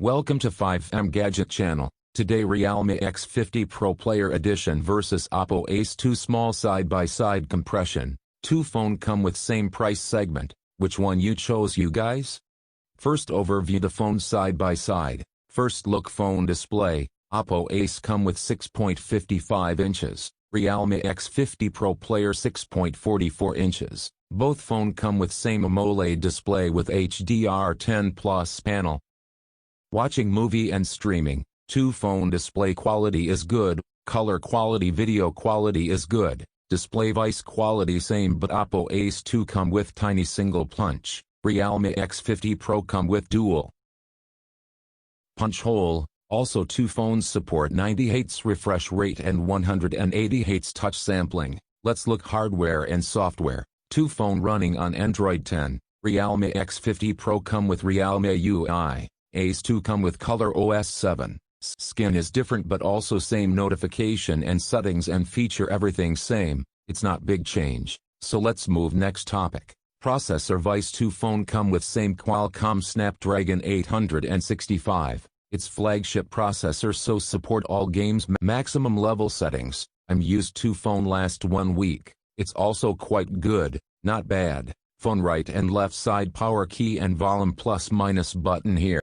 Welcome to 5M Gadget channel. Today Realme X50 Pro Player Edition versus Oppo Ace 2 small side-by-side compression. Two phone come with same price segment. Which one you chose you guys? First overview the phones side by side. First look phone display. Oppo Ace come with 6.55 inches. Realme X50 Pro Player 6.44 inches. Both phone come with same AMOLED display with HDR10 Plus panel. Watching movie and streaming. Two phone display quality is good, color quality video quality is good, display device quality same but Oppo Ace 2 come with tiny single punch, Realme X50 Pro come with dual punch hole. Also two phones support 90 Hz refresh rate and 180 Hz touch sampling. Let's look hardware and software. Two phone running on Android 10, Realme X50 Pro come with Realme UI, Ace 2 come with Color OS 7. Skin is different but also same notification and settings and feature everything same, it's not big change. So let's move next topic. Processor Vice 2 phone come with same Qualcomm Snapdragon 865. Its flagship processor so support all games maximum level settings. I'm used two phone last 1 week. It's also quite good, not bad. Phone right and left side power key and volume plus minus button here.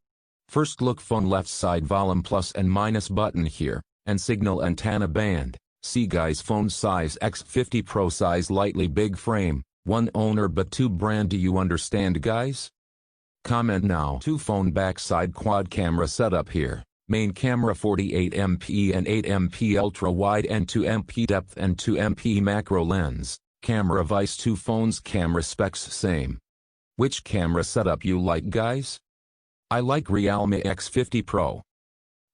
First look phone left side volume plus and minus button here, and signal antenna band. See guys phone size X50 Pro size lightly big frame, one owner but two brand do you understand guys? Comment now. Two phone backside quad camera setup here. Main camera 48MP and 8MP ultra wide and 2MP depth and 2MP macro lens. Camera Vice 2 phones camera specs same. Which camera setup you like guys? I like Realme X50 Pro.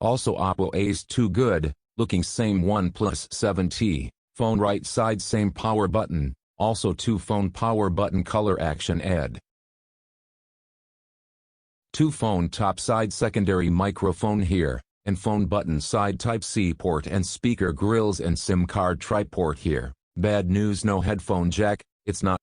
Also Oppo Ace 2 good, looking same OnePlus 7T, phone right side same power button, also two phone power button color action add. Two phone top side secondary microphone here, and phone button side Type-C port and speaker grills and SIM card tri port here. Bad news no headphone jack, it's not